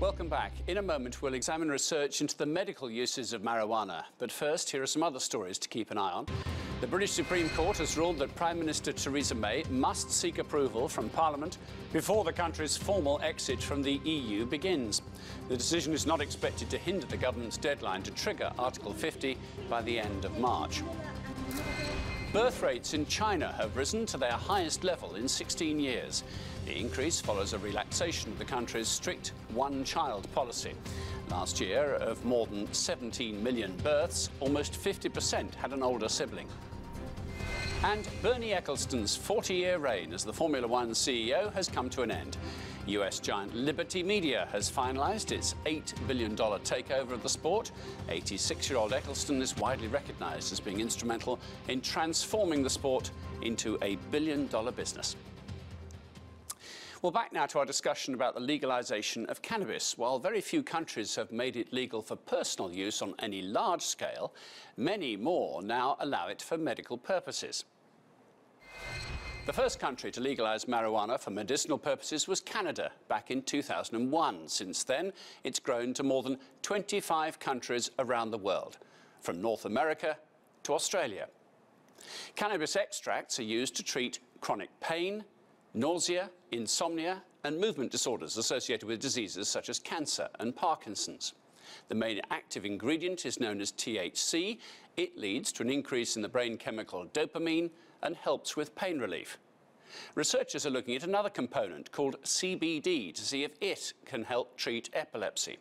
Welcome back. In a moment, we'll examine research into the medical uses of marijuana. But first, here are some other stories to keep an eye on. The British Supreme Court has ruled that Prime Minister Theresa May must seek approval from Parliament before the country's formal exit from the EU begins. The decision is not expected to hinder the government's deadline to trigger Article 50 by the end of March. Birth rates in China have risen to their highest level in 16 years. The increase follows a relaxation of the country's strict one-child policy. Last year, of more than 17 million births, almost 50% had an older sibling. And Bernie Ecclestone's 40-year reign as the Formula One CEO has come to an end. US giant Liberty Media has finalised its $8 billion takeover of the sport. 86-year-old Ecclestone is widely recognised as being instrumental in transforming the sport into a billion-dollar business. Well, back now to our discussion about the legalisation of cannabis. While very few countries have made it legal for personal use on any large scale, many more now allow it for medical purposes. The first country to legalise marijuana for medicinal purposes was Canada back in 2001. Since then, it's grown to more than 25 countries around the world, from North America to Australia. Cannabis extracts are used to treat chronic pain, nausea, insomnia and movement disorders associated with diseases such as cancer and Parkinson's. The main active ingredient is known as THC. It leads to an increase in the brain chemical dopamine and helps with pain relief. Researchers are looking at another component called CBD to see if it can help treat epilepsy.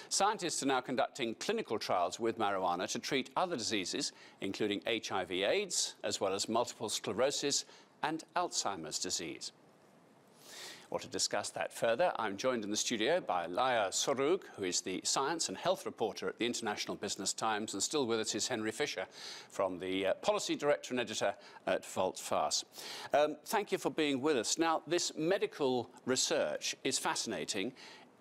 Scientists are now conducting clinical trials with marijuana to treat other diseases, including HIV/AIDS, as well as multiple sclerosis and Alzheimer's disease. Well, to discuss that further, I'm joined in the studio by Laia Sorug, who is the science and health reporter at the International Business Times, and still with us is Henry Fisher from the policy director and editor at Volkswagen. Thank you for being with us. Now, this medical research is fascinating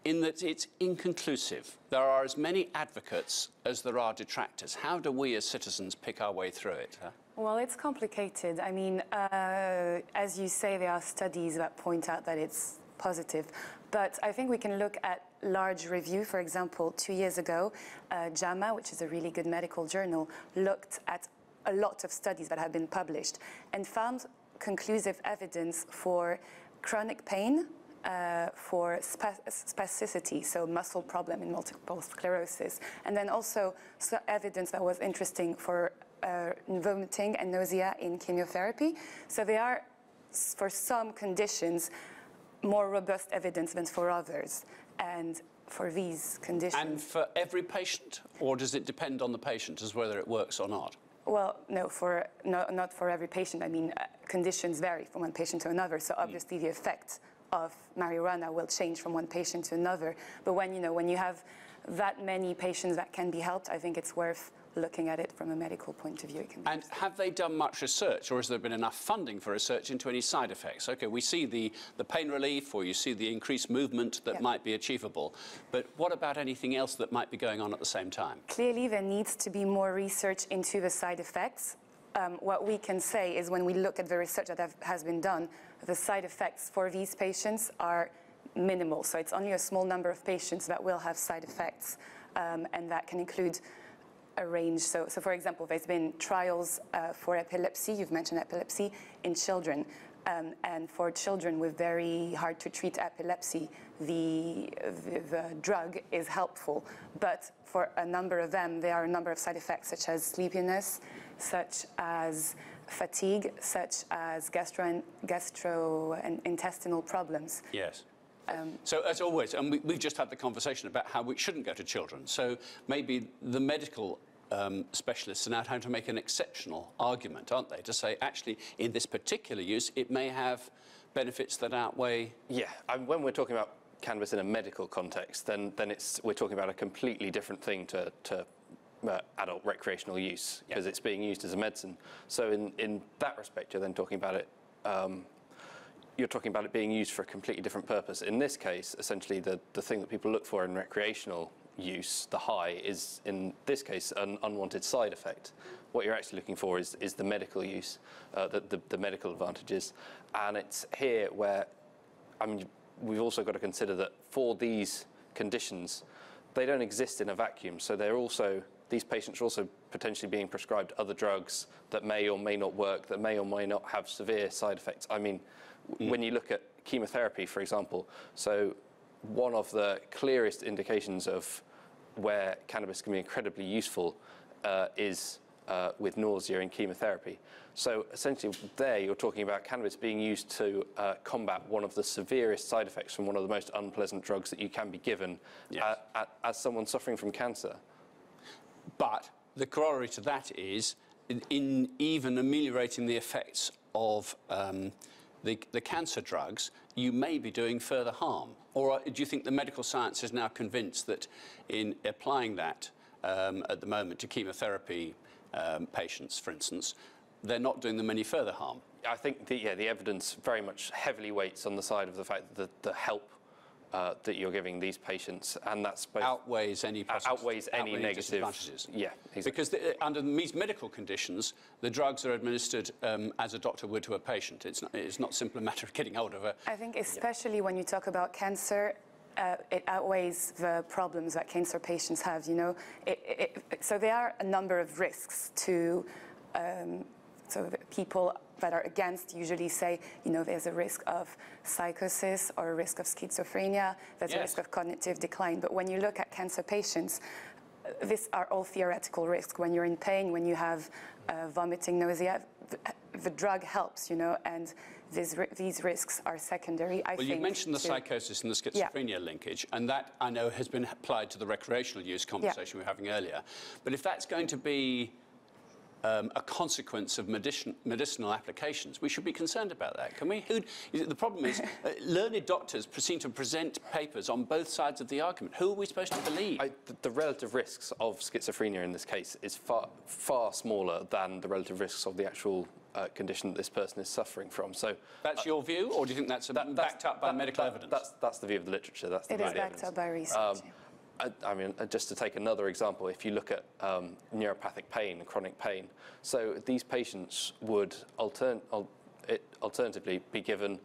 in that it's inconclusive. There are as many advocates as there are detractors. How do we as citizens pick our way through it? Well, it's complicated. I mean, as you say, there are studies that point out that it's positive. But I think we can look at large review. For example, 2 years ago, JAMA, which is a really good medical journal, looked at a lot of studies that have been published and found conclusive evidence for chronic pain, for spasticity, so muscle problem in multiple sclerosis, and then also evidence that was interesting for vomiting and nausea in chemotherapy. So there are, for some conditions, more robust evidence than for others. And for these conditions... And for every patient? Or does it depend on the patient as whether it works or not? Well, no, not for every patient. I mean, conditions vary from one patient to another. So obviously the effect of marijuana will change from one patient to another. But when you have that many patients that can be helped, I think it's worth looking at it from a medical point of view. And have they done much research, or has there been enough funding for research into any side effects? OK, we see the pain relief, or you see the increased movement that might be achievable. But what about anything else that might be going on at the same time? Clearly, there needs to be more research into the side effects. What we can say is when we look at the research that has been done, the side effects for these patients are minimal. So it's only a small number of patients that will have side effects, and that can include a range. So for example, there's been trials for epilepsy, you've mentioned epilepsy, in children. And for children with very hard to treat epilepsy, the drug is helpful. But for a number of them, there are a number of side effects, such as sleepiness, such as fatigue, such as gastrointestinal problems. Yes. So, as always, and we've just had the conversation about how we shouldn't go to children. So maybe the medical specialists are now trying to make an exceptional argument, aren't they, to say, actually, in this particular use, it may have benefits that outweigh... Yeah, and when we're talking about cannabis in a medical context, then we're talking about a completely different thing to adult recreational use, because it's being used as a medicine. So in that respect, you're then talking about it... you're talking about it being used for a completely different purpose. In this case, essentially, the thing that people look for in recreational use, the high, is, in this case, an unwanted side effect. What you're actually looking for is the medical use, the medical advantages. And it's here where, I mean, we've also got to consider that for these conditions, they don't exist in a vacuum. So these patients are also potentially being prescribed other drugs that may or may not work, that may or may not have severe side effects. I mean, when you look at chemotherapy, for example, so one of the clearest indications of where cannabis can be incredibly useful is with nausea in chemotherapy. So essentially there you're talking about cannabis being used to combat one of the severest side effects from one of the most unpleasant drugs that you can be given as someone suffering from cancer. But the corollary to that is in even ameliorating the effects of the cancer drugs, you may be doing further harm. Or do you think the medical science is now convinced that in applying that at the moment to chemotherapy patients, for instance, they're not doing them any further harm? I think the evidence very much heavily weights on the side of the fact that the help that you're giving these patients, and that's both outweighs any negative disadvantages. Yeah, exactly. Because under these medical conditions, the drugs are administered as a doctor would to a patient. It's not simply a matter of getting hold of a... I think especially when you talk about cancer, it outweighs the problems that cancer patients have, you know. So there are a number of risks to... So the people that are against usually say, you know, there's a risk of psychosis or a risk of schizophrenia, there's a risk of cognitive decline. But when you look at cancer patients, these are all theoretical risks. When you're in pain, when you have vomiting, nausea, the drug helps, you know, and these risks are secondary, I think. Well, you mentioned the psychosis and the schizophrenia linkage, and that, I know, has been applied to the recreational use conversation we were having earlier. But if that's going to be a consequence of medicinal applications, we should be concerned about that, can we? The problem is, learned doctors seem to present papers on both sides of the argument. Who are we supposed to believe? The relative risks of schizophrenia in this case is far smaller than the relative risks of the actual condition that this person is suffering from. So that's your view, or do you think that's backed up by medical evidence? That's the view of the literature. That's the it is backed up by research. I mean, just to take another example, if you look at neuropathic pain, chronic pain, so these patients would alternatively be given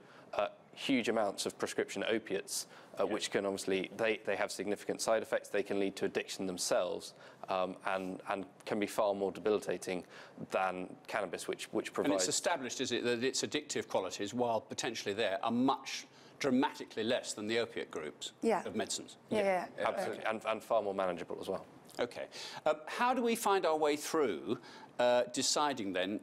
huge amounts of prescription opiates, which can obviously, they have significant side effects, they can lead to addiction themselves, and can be far more debilitating than cannabis, which provides... And it's established, is it, that its addictive qualities, while potentially there, are much dramatically less than the opiate groups of medicines. Yeah. Absolutely, and far more manageable as well. Okay. How do we find our way through deciding then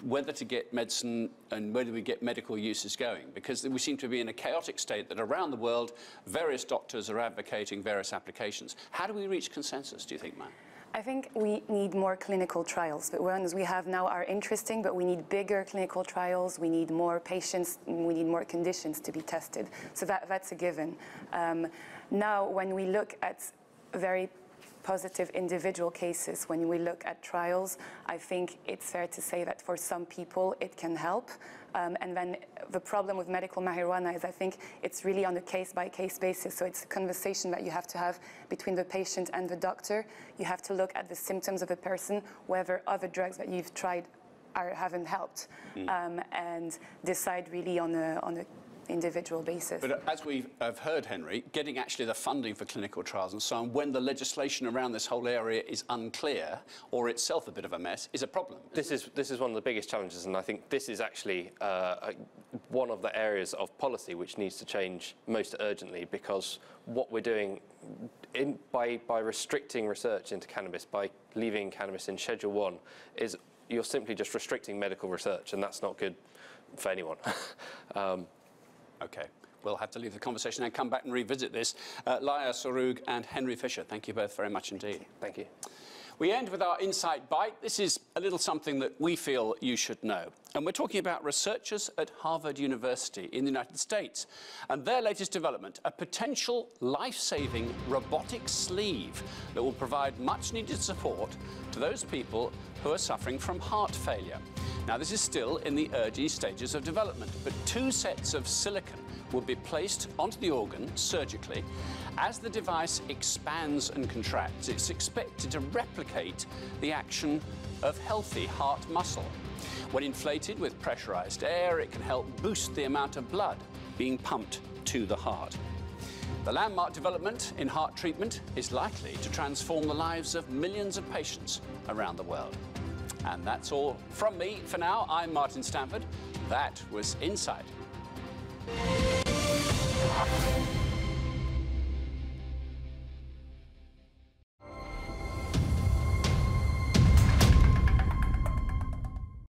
whether to get medicine and whether we get medical uses going? Because we seem to be in a chaotic state that around the world, various doctors are advocating various applications. How do we reach consensus, do you think, Matt? I think we need more clinical trials. The ones we have now are interesting, but we need bigger clinical trials. We need more patients. We need more conditions to be tested. So that's a given. Now, when we look at very positive individual cases, when we look at trials, I think it's fair to say that for some people it can help. And then the problem with medical marijuana is I think it's really on a case-by-case basis. So it's a conversation that you have to have between the patient and the doctor. You have to look at the symptoms of a person, whether other drugs that you've tried haven't helped, and decide really on a individual basis. But as we have heard, Henry, getting actually the funding for clinical trials and so on, when the legislation around this whole area is unclear or itself a bit of a mess, is a problem. This is one of the biggest challenges, and I think this is actually one of the areas of policy which needs to change most urgently, because what we're doing by restricting research into cannabis, by leaving cannabis in Schedule 1, is you're simply just restricting medical research, and that's not good for anyone. Okay, we'll have to leave the conversation and come back and revisit this. Laia Sorug and Henry Fisher, thank you both very much indeed. Thank you. We end with our Insight Bite. This is a little something that we feel you should know. And we're talking about researchers at Harvard University in the United States and their latest development, a potential life-saving robotic sleeve that will provide much-needed support to those people who are suffering from heart failure. Now, this is still in the early stages of development, but 2 sets of silicone will be placed onto the organ surgically. As the device expands and contracts, it's expected to replicate the action of healthy heart muscle. When inflated with pressurized air, it can help boost the amount of blood being pumped to the heart. The landmark development in heart treatment is likely to transform the lives of millions of patients around the world. And that's all from me for now. I'm Martin Stanford. That was Insight.